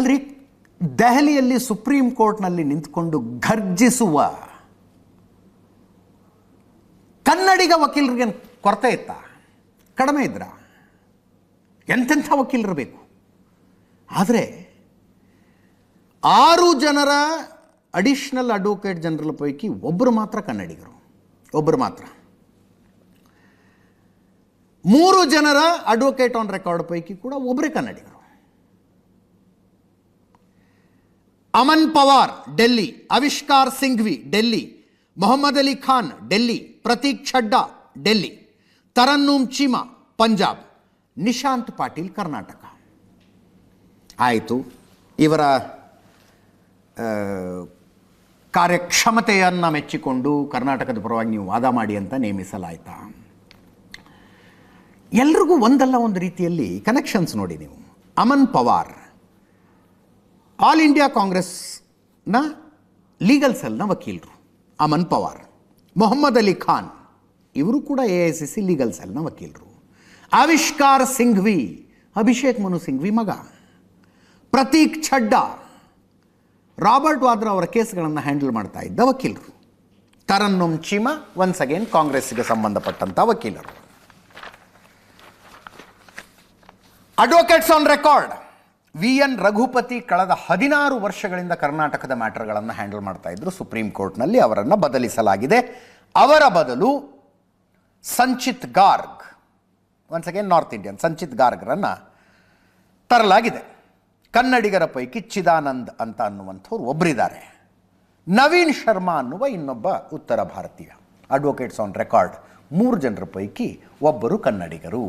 ಅಲ್ರಿ, ದೆಹಲಿಯಲ್ಲಿ ಸುಪ್ರೀಂ ಕೋರ್ಟ್ನಲ್ಲಿ ನಿಂತ್ಕೊಂಡು ಘರ್ಜಿಸುವ ಕನ್ನಡಿಗ ವಕೀಲರಿಗೆ ಕೊರತೆ ಇತ್ತಾ? ಕಡಿಮೆ ಇದ್ರ? ಎಂತೆಂಥ ವಕೀಲರು ಬೇಕು. ಆದರೆ 6 ಜನರ ಅಡಿಷನಲ್ ಅಡ್ವೊಕೇಟ್ ಜನರಲ್ ಪೈಕಿ ಒಬ್ಬರು ಮಾತ್ರ ಕನ್ನಡಿಗರು, ಒಬ್ಬರು ಮಾತ್ರ. 3 ಜನರ ಅಡ್ವೊಕೇಟ್ ಆನ್ ರೆಕಾರ್ಡ್ ಪೈಕಿ ಕೂಡ ಒಬ್ಬರೇ ಕನ್ನಡಿಗರು. ಅಮನ್ ಪವಾರ್ ಡೆಲ್ಲಿ, ಆವಿಷ್ಕಾರ್ ಸಿಂಘ್ವಿ ಡೆಲ್ಲಿ, ಮೊಹಮ್ಮದ್ ಅಲಿ ಖಾನ್ ಡೆಲ್ಲಿ, ಪ್ರತೀಕ್ ಛಡ್ಡಾ ಡೆಲ್ಲಿ, ತರನ್ನೂಮ್ ಚೀಮಾ ಪಂಜಾಬ್, ನಿಶಾಂತ್ ಪಾಟೀಲ್ ಕರ್ನಾಟಕ. ಆಯಿತು, ಇವರ ಕಾರ್ಯಕ್ಷಮತೆಯನ್ನು ಮೆಚ್ಚಿಕೊಂಡು ಕರ್ನಾಟಕದ ಪರವಾಗಿ ನೀವು ವಾದ ಮಾಡಿ ಅಂತ ನೇಮಿಸಲಾಯ್ತಾ? ಎಲ್ರಿಗೂ ಒಂದಲ್ಲ ಒಂದು ರೀತಿಯಲ್ಲಿ ಕನೆಕ್ಷನ್ಸ್ ನೋಡಿ ನೀವು. ಅಮನ್ ಪವಾರ್ ಆಲ್ ಇಂಡಿಯಾ ಕಾಂಗ್ರೆಸ್ನ ಲೀಗಲ್ ಸೆಲ್ನ ವಕೀಲರು ಅಮನ್ ಪವಾರ್. ಮೊಹಮ್ಮದ್ ಅಲಿ ಖಾನ್ ಇವರು ಕೂಡ AICC ಲೀಗಲ್ ಸೆಲ್ನ ವಕೀಲರು. ಆವಿಷ್ಕಾರ್ ಸಿಂಘ್ವಿ ಅಭಿಷೇಕ್ ಮನು ಸಿಂಘ್ವಿ ಮಗ. ಪ್ರತೀಕ್ ಛಡ್ಡಾ ರಾಬರ್ಟ್ ವಾದ್ರಾ ಅವರ ಕೇಸ್ಗಳನ್ನು ಹ್ಯಾಂಡಲ್ ಮಾಡ್ತಾ ಇದ್ದ ವಕೀಲರು. ತರನ್ನೂಮ್ ಚೀಮಾ ಒನ್ಸ್ ಅಗೇನ್ ಕಾಂಗ್ರೆಸ್ಗೆ ಸಂಬಂಧಪಟ್ಟಂಥ ವಕೀಲರು. Advocates on record VN Raghupati ಕಳೆದ 16 ವರ್ಷಗಳಿಂದ ಕರ್ನಾಟಕದ ಮ್ಯಾಟರ್ಗಳನ್ನು ಹ್ಯಾಂಡಲ್ ಮಾಡ್ತಾ ಇದ್ರು. ಸುಪ್ರೀಂ ಕೋರ್ಟ್ನಲ್ಲಿ ಅವರನ್ನು ಬದಲಿಸಲಾಗಿದೆ. ಅವರ ಬದಲು Sanchit Garg, once again north Indian Sanchit ಗಾರ್ಗ್ರನ್ನು ತರಲಾಗಿದೆ. ಕನ್ನಡಿಗರ ಪೈಕಿ ಚಿದಾನಂದ್ ಅಂತ ಅನ್ನುವಂಥವ್ರು ಒಬ್ಬರಿದ್ದಾರೆ. ನವೀನ್ ಶರ್ಮಾ ಅನ್ನುವ ಇನ್ನೊಬ್ಬ ಉತ್ತರ ಭಾರತೀಯ. ಅಡ್ವೊಕೇಟ್ಸ್ ಆನ್ ರೆಕಾರ್ಡ್ 3 ಜನರ ಪೈಕಿ ಒಬ್ಬರು ಕನ್ನಡಿಗರು.